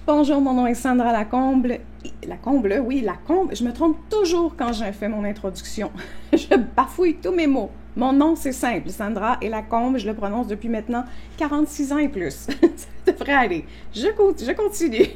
Bonjour, mon nom est Sandra Lacombe. Lacombe, oui, Lacombe. Je me trompe toujours quand je fais mon introduction. Je bafouille tous mes mots. Mon nom, c'est simple. Sandra et Lacombe, je le prononce depuis maintenant 46 ans et plus. Ça devrait aller. Je continue.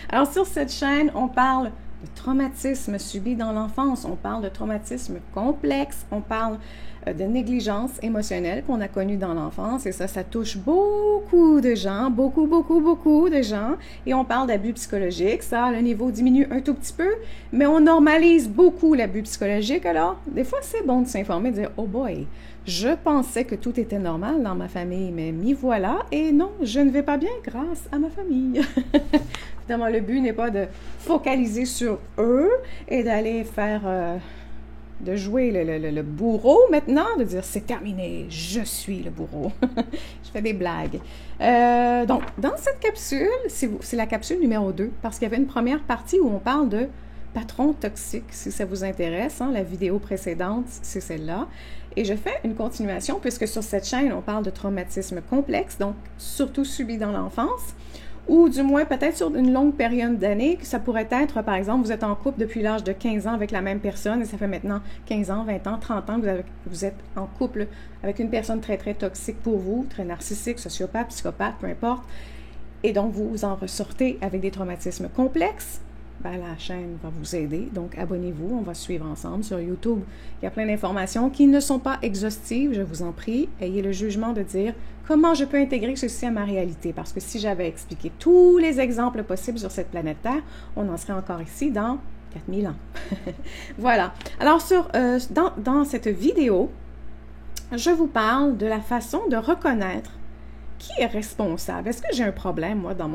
Alors, sur cette chaîne, on parle de traumatisme subi dans l'enfance. On parle de traumatisme complexe. On parle de négligence émotionnelle qu'on a connue dans l'enfance. Et ça touche beaucoup de gens, beaucoup de gens. Et on parle d'abus psychologiques. Ça, le niveau diminue un tout petit peu, mais on normalise beaucoup l'abus psychologique. Alors, des fois, c'est bon de s'informer, de dire « Oh boy, je pensais que tout était normal dans ma famille, mais m'y voilà, et non, je ne vais pas bien grâce à ma famille. » Évidemment, le but n'est pas de focaliser sur eux et d'aller faire... de jouer le bourreau maintenant, de dire c'est terminé, je suis le bourreau. Je fais des blagues. Donc, dans cette capsule, c'est la capsule numéro 2, parce qu'il y avait une première partie où on parle de patrons toxiques, si ça vous intéresse. Hein, la vidéo précédente, c'est celle-là. Et je fais une continuation, puisque sur cette chaîne, on parle de traumatisme complexe, donc surtout subi dans l'enfance, ou du moins peut-être sur une longue période d'années, que ça pourrait être, par exemple, vous êtes en couple depuis l'âge de 15 ans avec la même personne, et ça fait maintenant 15 ans, 20 ans, 30 ans que vous êtes en couple avec une personne très, très toxique pour vous, très narcissique, sociopathe, psychopathe, peu importe, et donc vous en ressortez avec des traumatismes complexes. Ben, la chaîne va vous aider, donc abonnez-vous, on va suivre ensemble sur YouTube. Il y a plein d'informations qui ne sont pas exhaustives, je vous en prie. Ayez le jugement de dire comment je peux intégrer ceci à ma réalité, parce que si j'avais expliqué tous les exemples possibles sur cette planète Terre, on en serait encore ici dans 4000 ans. Voilà. Alors, dans cette vidéo, je vous parle de la façon de reconnaître qui est responsable. Est-ce que j'ai un problème, moi, dans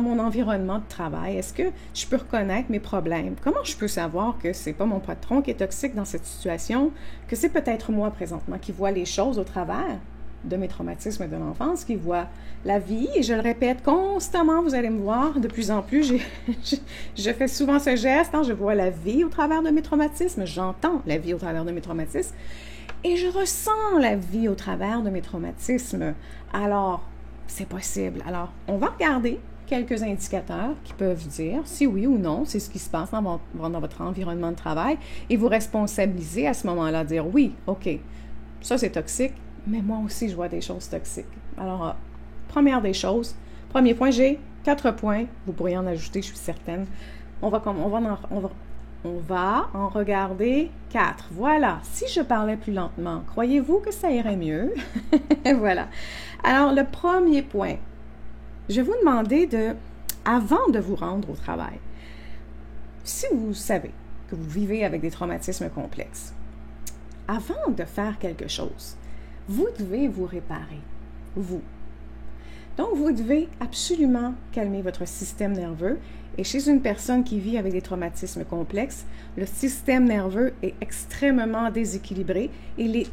mon environnement de travail? Est-ce que je peux reconnaître mes problèmes? Comment je peux savoir que c'est pas mon patron qui est toxique dans cette situation, que c'est peut-être moi présentement qui vois les choses au travers de mes traumatismes de l'enfance, qui voit la vie, et je le répète constamment, vous allez me voir, de plus en plus, je fais souvent ce geste, hein, je vois la vie au travers de mes traumatismes, j'entends la vie au travers de mes traumatismes, et je ressens la vie au travers de mes traumatismes. Alors, c'est possible. Alors, on va regarder quelques indicateurs qui peuvent dire si oui ou non, c'est ce qui se passe dans votre environnement de travail, et vous responsabiliser à ce moment-là, dire oui, OK, ça c'est toxique, mais moi aussi je vois des choses toxiques. Alors, première des choses, premier point, j'ai 4 points, vous pourriez en ajouter, je suis certaine. On va en regarder 4. Voilà. Si je parlais plus lentement, croyez-vous que ça irait mieux? Voilà. Alors, le premier point, je vais vous demander avant de vous rendre au travail, si vous savez que vous vivez avec des traumatismes complexes, avant de faire quelque chose, vous devez vous réparer, vous. Donc, vous devez absolument calmer votre système nerveux. Et chez une personne qui vit avec des traumatismes complexes, le système nerveux est extrêmement déséquilibré. Il est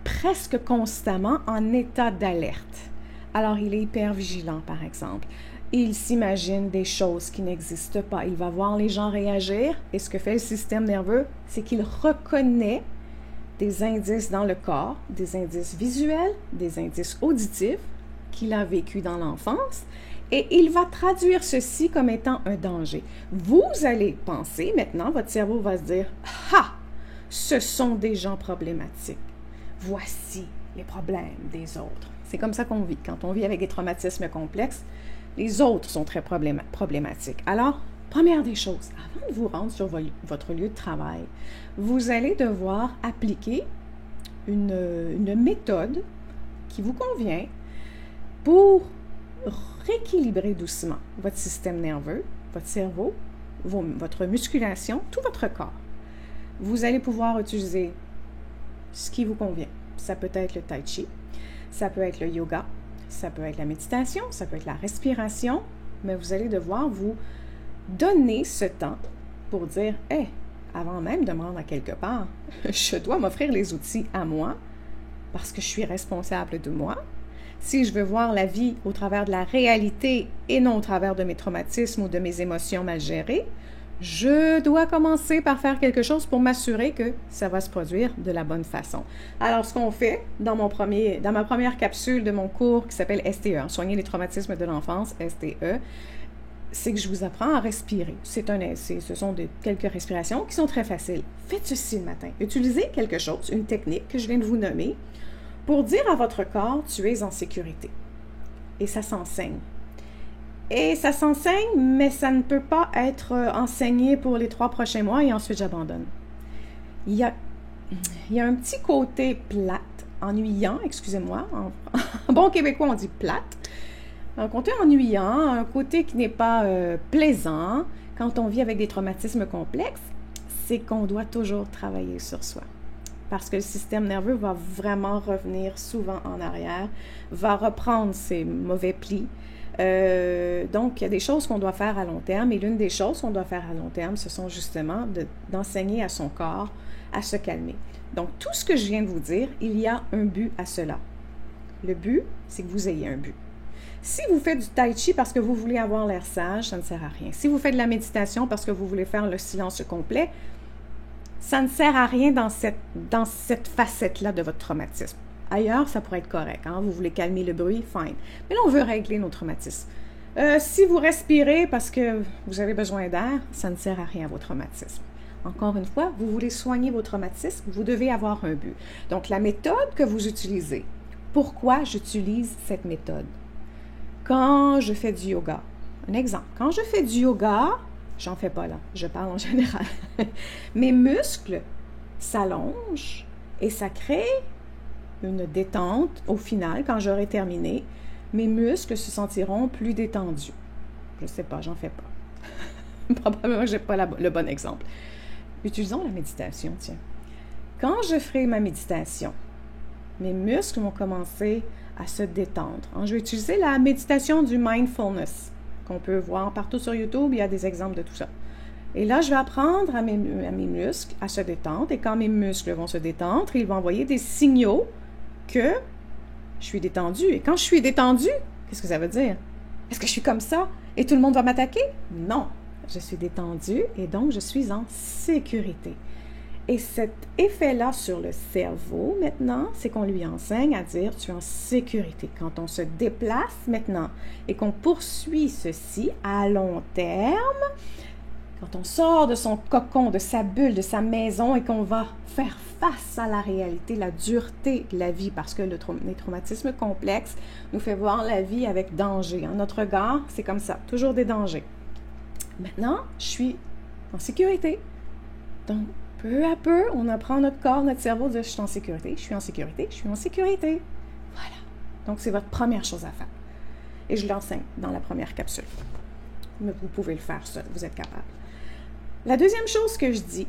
presque constamment en état d'alerte. Alors, il est hyper vigilant, par exemple. Il s'imagine des choses qui n'existent pas. Il va voir les gens réagir. Et ce que fait le système nerveux, c'est qu'il reconnaît des indices dans le corps, des indices visuels, des indices auditifs qu'il a vécu dans l'enfance, et il va traduire ceci comme étant un danger. Vous allez penser, maintenant, votre cerveau va se dire « Ah, ce sont des gens problématiques. Voici les problèmes des autres. » C'est comme ça qu'on vit. Quand on vit avec des traumatismes complexes, les autres sont très problématiques. Alors, première des choses, avant de vous rendre sur votre lieu de travail, vous allez devoir appliquer une méthode qui vous convient pour rééquilibrer doucement votre système nerveux, votre cerveau, votre musculation, tout votre corps. Vous allez pouvoir utiliser ce qui vous convient. Ça peut être le tai chi, ça peut être le yoga, ça peut être la méditation, ça peut être la respiration, mais vous allez devoir vous donner ce temps pour dire « Hey, avant même de me rendre à quelque part, je dois m'offrir les outils à moi parce que je suis responsable de moi. Si je veux voir la vie au travers de la réalité et non au travers de mes traumatismes ou de mes émotions mal gérées, je dois commencer par faire quelque chose pour m'assurer que ça va se produire de la bonne façon. Alors, ce qu'on fait dans ma première capsule de mon cours qui s'appelle STE, Soigner les traumatismes de l'enfance, STE, c'est que je vous apprends à respirer. Ce sont quelques respirations qui sont très faciles. Faites ceci le matin. Utilisez quelque chose, une technique que je viens de vous nommer, pour dire à votre corps, tu es en sécurité. Et ça s'enseigne. Et ça s'enseigne, mais ça ne peut pas être enseigné pour les 3 prochains mois et ensuite j'abandonne. Il y a un petit côté plate, ennuyant, excusez-moi. En bon québécois, on dit plate. Un côté ennuyant, un côté qui n'est pas plaisant quand on vit avec des traumatismes complexes, c'est qu'on doit toujours travailler sur soi. Parce que le système nerveux va vraiment revenir souvent en arrière, va reprendre ses mauvais plis. Donc, il y a des choses qu'on doit faire à long terme et l'une des choses qu'on doit faire à long terme, ce sont justement d'enseigner à son corps à se calmer. Donc, tout ce que je viens de vous dire, il y a un but à cela. Le but, c'est que vous ayez un but. Si vous faites du tai chi parce que vous voulez avoir l'air sage, ça ne sert à rien. Si vous faites de la méditation parce que vous voulez faire le silence complet, ça ne sert à rien dans cette facette-là de votre traumatisme. Ailleurs, ça pourrait être correct. Hein? Vous voulez calmer le bruit, fine. Mais là, on veut régler nos traumatismes. Si vous respirez parce que vous avez besoin d'air, ça ne sert à rien à vos traumatismes. Encore une fois, vous voulez soigner vos traumatismes, vous devez avoir un but. Donc, la méthode que vous utilisez, pourquoi j'utilise cette méthode? Quand je fais du yoga, un exemple, quand je fais du yoga, j'en fais pas là, je parle en général, mes muscles s'allongent et ça crée une détente. Au final, quand j'aurai terminé, mes muscles se sentiront plus détendus. Je ne sais pas, j'en fais pas. Probablement que je n'ai pas le bon exemple. Utilisons la méditation, tiens. Quand je ferai ma méditation, mes muscles vont commencer à se détendre. Je vais utiliser la méditation du mindfulness qu'on peut voir partout sur YouTube. Il y a des exemples de tout ça. Et là, je vais apprendre à mes muscles à se détendre. Et quand mes muscles vont se détendre, ils vont envoyer des signaux que je suis détendue. Et quand je suis détendue, qu'est-ce que ça veut dire? Est-ce que je suis comme ça et tout le monde va m'attaquer? Non. Je suis détendue et donc je suis en sécurité. Et cet effet-là sur le cerveau, maintenant, c'est qu'on lui enseigne à dire « tu es en sécurité ». Quand on se déplace maintenant et qu'on poursuit ceci à long terme, quand on sort de son cocon, de sa bulle, de sa maison et qu'on va faire face à la réalité, la dureté de la vie, parce que les traumatismes complexes nous fait voir la vie avec danger. Notre regard, c'est comme ça, toujours des dangers. Maintenant, je suis en sécurité. Donc, peu à peu, on apprend notre corps, notre cerveau, de « je suis en sécurité, je suis en sécurité, je suis en sécurité ». Voilà. Donc, c'est votre première chose à faire. Et je l'enseigne dans la première capsule. Mais vous pouvez le faire seul, vous êtes capable. La deuxième chose que je dis,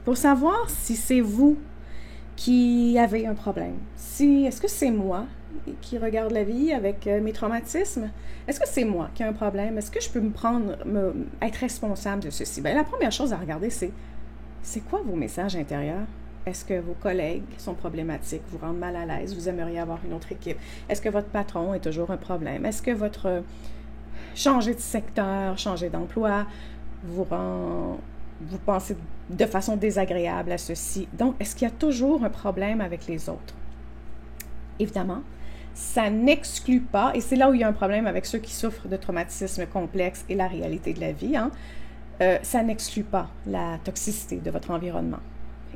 pour savoir si c'est vous qui avez un problème, est-ce que c'est moi qui regarde la vie avec mes traumatismes? Est-ce que c'est moi qui ai un problème? Est-ce que je peux être responsable de ceci? Bien, la première chose à regarder, c'est quoi vos messages intérieurs? Est-ce que vos collègues sont problématiques, vous rendent mal à l'aise, vous aimeriez avoir une autre équipe? Est-ce que votre patron est toujours un problème? Est-ce que changer de secteur, changer d'emploi vous pensez de façon désagréable à ceci? Donc, est-ce qu'il y a toujours un problème avec les autres? Évidemment, ça n'exclut pas, et c'est là où il y a un problème avec ceux qui souffrent de traumatismes complexes et la réalité de la vie, ça n'exclut pas la toxicité de votre environnement.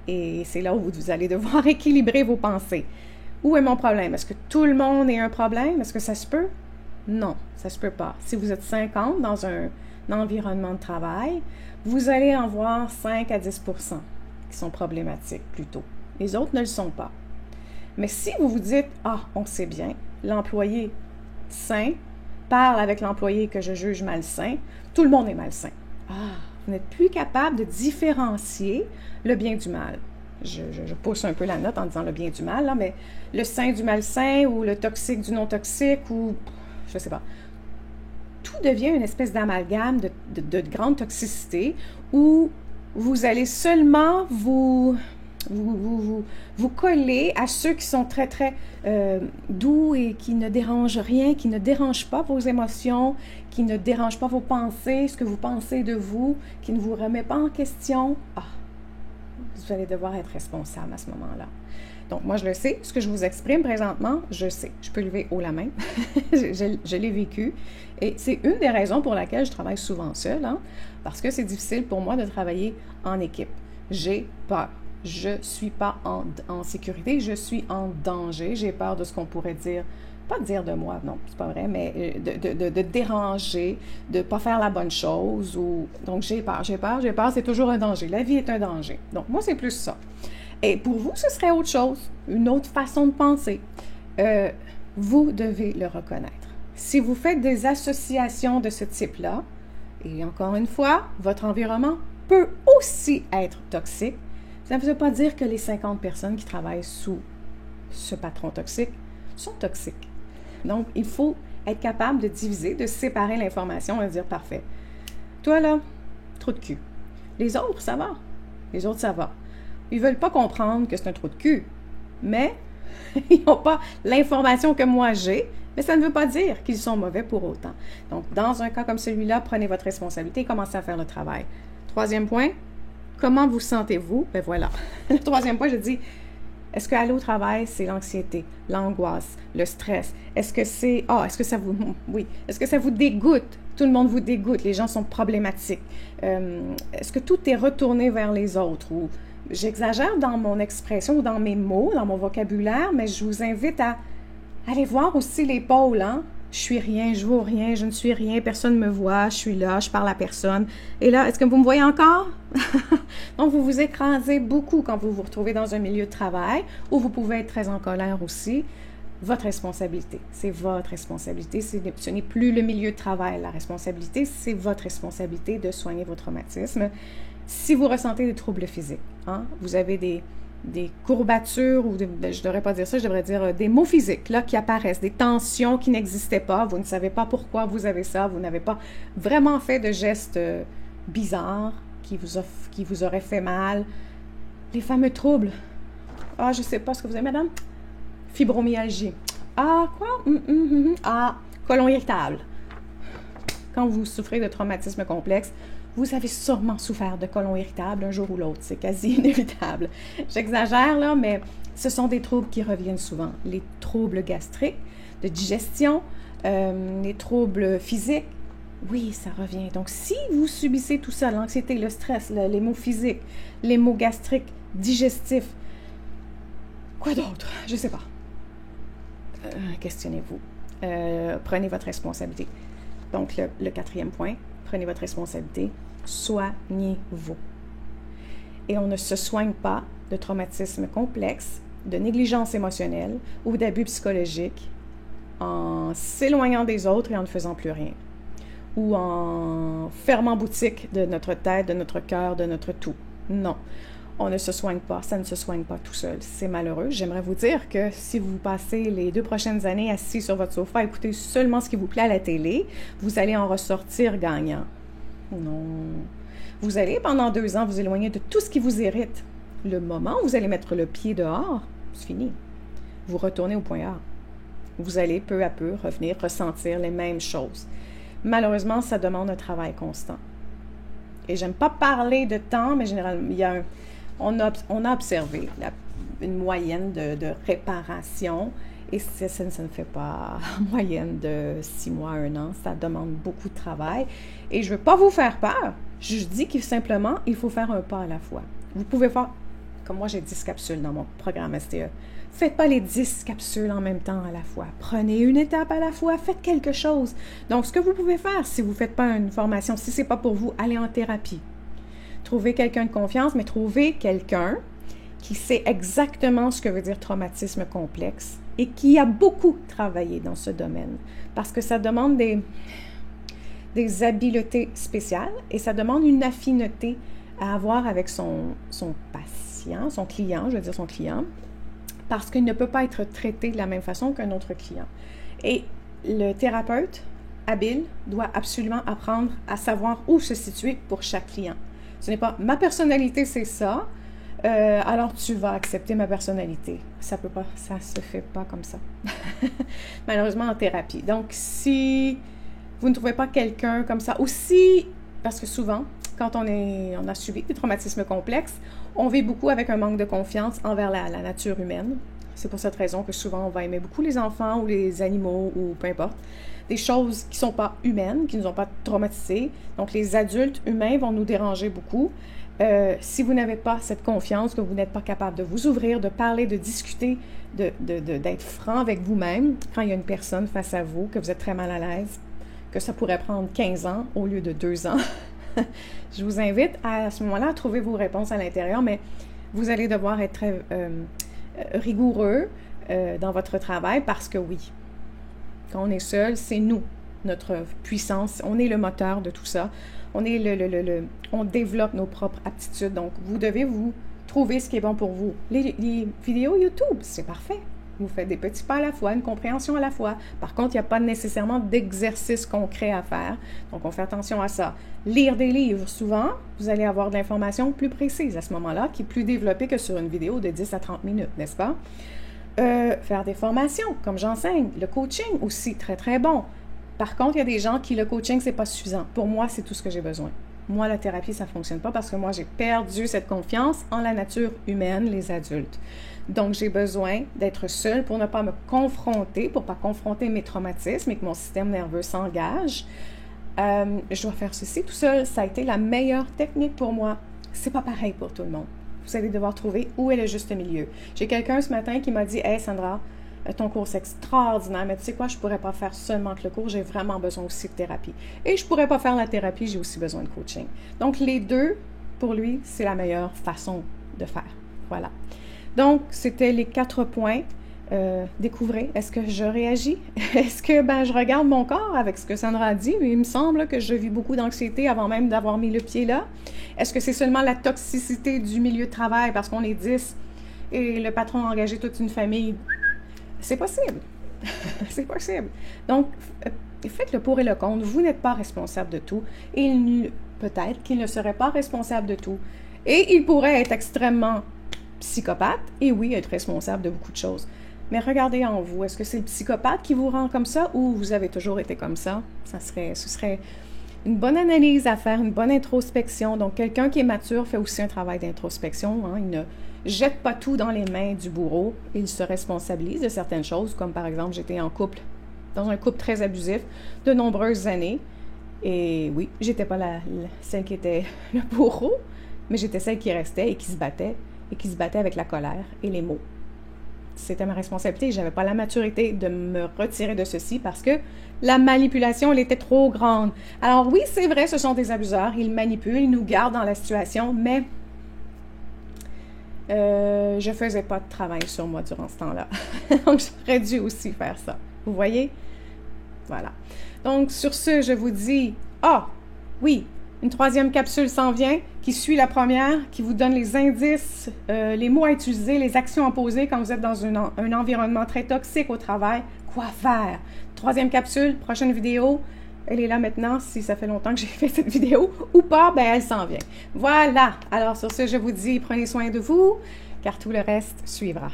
Et c'est là où vous allez devoir équilibrer vos pensées. Où est mon problème? Est-ce que tout le monde est un problème? Est-ce que ça se peut? Non, ça se peut pas. Si vous êtes 50 dans un environnement de travail, vous allez en voir 5 à 10% qui sont problématiques plutôt. Les autres ne le sont pas. Mais si vous vous dites « Ah, on sait bien, l'employé sain parle avec l'employé que je juge malsain, tout le monde est malsain. » Ah, vous n'êtes plus capable de différencier le bien du mal. Je pousse un peu la note en disant le bien du mal, là, mais le sain du malsain ou le toxique du non-toxique ou je ne sais pas. Tout devient une espèce d'amalgame de grande toxicité où vous allez seulement vous vous collez à ceux qui sont très, très doux et qui ne dérangent rien, qui ne dérangent pas vos émotions, qui ne dérangent pas vos pensées, ce que vous pensez de vous, qui ne vous remet pas en question. Ah, vous allez devoir être responsable à ce moment-là. Donc, moi, je le sais. Ce que je vous exprime présentement, je sais. Je peux lever haut la main. je l'ai vécu. Et c'est une des raisons pour laquelle je travaille souvent seule, hein, parce que c'est difficile pour moi de travailler en équipe. J'ai peur. Je ne suis pas en sécurité, je suis en danger. J'ai peur de ce qu'on pourrait dire, pas dire de moi, non, c'est pas vrai, mais de déranger, de ne pas faire la bonne chose. Donc, j'ai peur, c'est toujours un danger. La vie est un danger. Donc, moi, c'est plus ça. Et pour vous, ce serait autre chose, une autre façon de penser. Vous devez le reconnaître. Si vous faites des associations de ce type-là, et encore une fois, votre environnement peut aussi être toxique, ça ne veut pas dire que les 50 personnes qui travaillent sous ce patron toxique sont toxiques. Donc, il faut être capable de diviser, de séparer l'information et de dire, parfait, toi là, trou de cul. Les autres, ça va. Les autres, ça va. Ils ne veulent pas comprendre que c'est un trou de cul, mais ils n'ont pas l'information que moi j'ai, mais ça ne veut pas dire qu'ils sont mauvais pour autant. Donc, dans un cas comme celui-là, prenez votre responsabilité et commencez à faire le travail. Troisième point, comment vous sentez-vous? Ben voilà. Le troisième point, je dis, est-ce qu'aller au travail, c'est l'anxiété, l'angoisse, le stress? Est-ce que c'est... est-ce que ça vous... Oui. Est-ce que ça vous dégoûte? Tout le monde vous dégoûte. Les gens sont problématiques. Est-ce que tout est retourné vers les autres? Ou j'exagère dans mon expression ou dans mes mots, dans mon vocabulaire, mais je vous invite à aller voir aussi les pôles, hein? Je suis rien, je vaux rien, je ne suis rien, personne ne me voit, je suis là, je parle à personne. Et là, est-ce que vous me voyez encore? Donc, vous vous écrasez beaucoup quand vous vous retrouvez dans un milieu de travail où vous pouvez être très en colère aussi. Votre responsabilité, c'est votre responsabilité. Ce n'est plus le milieu de travail. La responsabilité, c'est votre responsabilité de soigner vos traumatismes. Si vous ressentez des troubles physiques, hein, vous avez des courbatures, ou je ne devrais pas dire ça, je devrais dire des maux physiques là, qui apparaissent, des tensions qui n'existaient pas, vous ne savez pas pourquoi vous avez ça, vous n'avez pas vraiment fait de gestes bizarres qui vous auraient fait mal. Les fameux troubles. Ah, je ne sais pas ce que vous avez, madame. Fibromyalgie. Ah, quoi? Ah, côlon irritable. Quand vous souffrez de traumatisme complexe, vous avez sûrement souffert de côlon irritable un jour ou l'autre. C'est quasi inévitable. J'exagère là, mais ce sont des troubles qui reviennent souvent. Les troubles gastriques, de digestion, les troubles physiques, oui, ça revient. Donc, si vous subissez tout ça, l'anxiété, le stress, les maux physiques, les maux gastriques, digestifs, quoi d'autre? Je ne sais pas. Questionnez-vous. Prenez votre responsabilité. Donc, le quatrième point, prenez votre responsabilité, soignez-vous. Et on ne se soigne pas de traumatisme complexe, de négligence émotionnelle ou d'abus psychologiques en s'éloignant des autres et en ne faisant plus rien. Ou en fermant boutique de notre tête, de notre cœur, de notre tout. Non. On ne se soigne pas, ça ne se soigne pas tout seul. C'est malheureux. J'aimerais vous dire que si vous passez les 2 prochaines années assis sur votre sofa à écouter seulement ce qui vous plaît à la télé, vous allez en ressortir gagnant. Non. Vous allez, pendant 2 ans, vous éloigner de tout ce qui vous irrite. Le moment où vous allez mettre le pied dehors, c'est fini. Vous retournez au point A. Vous allez peu à peu revenir ressentir les mêmes choses. Malheureusement, ça demande un travail constant. Et j'aime pas parler de temps, mais généralement, on a observé une moyenne de réparation et ça ne fait pas en moyenne de 6 mois à 1 an. Ça demande beaucoup de travail et je ne veux pas vous faire peur. Je dis que simplement, il faut faire un pas à la fois. Vous pouvez faire, comme moi j'ai 10 capsules dans mon programme STE. Faites pas les 10 capsules en même temps à la fois. Prenez une étape à la fois, faites quelque chose. Donc, ce que vous pouvez faire, si vous ne faites pas une formation, si ce n'est pas pour vous, allez en thérapie. Trouvez quelqu'un de confiance, mais trouvez quelqu'un qui sait exactement ce que veut dire traumatisme complexe et qui a beaucoup travaillé dans ce domaine. Parce que ça demande des habiletés spéciales et ça demande une affinité à avoir avec son patient, son client, je veux dire son client, parce qu'il ne peut pas être traité de la même façon qu'un autre client. Et le thérapeute habile doit absolument apprendre à savoir où se situer pour chaque client. Ce n'est pas ma personnalité, c'est ça. alors tu vas accepter ma personnalité. Ça peut pas, ça se fait pas comme ça. Malheureusement en thérapie. Donc si vous ne trouvez pas quelqu'un comme ça, aussi, parce que souvent, quand on a subi des traumatismes complexes, on vit beaucoup avec un manque de confiance envers la nature humaine. C'est pour cette raison que souvent on va aimer beaucoup les enfants ou les animaux ou peu importe. Des choses qui ne sont pas humaines, qui ne nous ont pas traumatisés. Donc les adultes humains vont nous déranger beaucoup. Si vous n'avez pas cette confiance, que vous n'êtes pas capable de vous ouvrir, de parler, de discuter, d'être franc avec vous-même quand il y a une personne face à vous, que vous êtes très mal à l'aise, que ça pourrait prendre 15 ans au lieu de 2 ans, je vous invite à ce moment-là à trouver vos réponses à l'intérieur, mais vous allez devoir être très rigoureux dans votre travail parce que oui, quand on est seul, c'est nous, notre puissance, on est le moteur de tout ça. On est on développe nos propres aptitudes. Donc, vous devez vous trouver ce qui est bon pour vous. Les vidéos YouTube, c'est parfait. Vous faites des petits pas à la fois, une compréhension à la fois. Par contre, il n'y a pas nécessairement d'exercice concret à faire. Donc, on fait attention à ça. Lire des livres, souvent, vous allez avoir de l'information plus précise à ce moment-là, qui est plus développée que sur une vidéo de 10 à 30 minutes, n'est-ce pas? Faire des formations, comme j'enseigne. Le coaching aussi, très, très bon. Par contre, il y a des gens qui, le coaching, c'est pas suffisant. Pour moi, c'est tout ce que j'ai besoin. Moi, la thérapie, ça ne fonctionne pas parce que moi, j'ai perdu cette confiance en la nature humaine, les adultes. Donc, j'ai besoin d'être seule pour ne pas me confronter, pour ne pas confronter mes traumatismes et que mon système nerveux s'engage. Je dois faire ceci tout seul. Ça a été la meilleure technique pour moi. C'est pas pareil pour tout le monde. Vous allez devoir trouver où est le juste milieu. J'ai quelqu'un ce matin qui m'a dit « Hey Sandra, ton cours c'est extraordinaire, mais tu sais quoi, je ne pourrais pas faire seulement que le cours, j'ai vraiment besoin aussi de thérapie. Et je ne pourrais pas faire la thérapie, j'ai aussi besoin de coaching. » Donc les deux, pour lui, c'est la meilleure façon de faire. Voilà. Donc, c'était les 4 points. Découvrez, est-ce que je réagis? Est-ce que je regarde mon corps avec ce que Sandra a dit? Il me semble que je vis beaucoup d'anxiété avant même d'avoir mis le pied là. Est-ce que c'est seulement la toxicité du milieu de travail parce qu'on est 10 et le patron a engagé toute une famille? C'est possible. C'est possible. Donc, faites le pour et le contre. Vous n'êtes pas responsable de tout. Et peut-être qu'il ne serait pas responsable de tout. Et il pourrait être extrêmement psychopathe et oui, être responsable de beaucoup de choses. Mais regardez en vous, est-ce que c'est le psychopathe qui vous rend comme ça ou vous avez toujours été comme ça? Ce serait une bonne analyse à faire, une bonne introspection. Donc, quelqu'un qui est mature fait aussi un travail d'introspection. Hein. Il ne jette pas tout dans les mains du bourreau. Il se responsabilise de certaines choses, comme par exemple, j'étais dans un couple très abusif de nombreuses années. Et oui, j'étais pas celle qui était le bourreau, mais j'étais celle qui restait et qui se battait avec la colère et les mots. C'était ma responsabilité. Je n'avais pas la maturité de me retirer de ceci parce que la manipulation, elle était trop grande. Alors oui, c'est vrai, ce sont des abuseurs. Ils manipulent, ils nous gardent dans la situation, mais je ne faisais pas de travail sur moi durant ce temps-là. Donc, j'aurais dû aussi faire ça. Vous voyez? Voilà. Donc, sur ce, je vous dis, oui, une 3e capsule s'en vient, qui suit la première, qui vous donne les indices, les mots à utiliser, les actions à poser quand vous êtes dans un environnement très toxique au travail. Quoi faire? 3e capsule, prochaine vidéo. Elle est là maintenant, si ça fait longtemps que j'ai fait cette vidéo ou pas, elle s'en vient. Voilà. Alors sur ce, je vous dis, prenez soin de vous, car tout le reste suivra.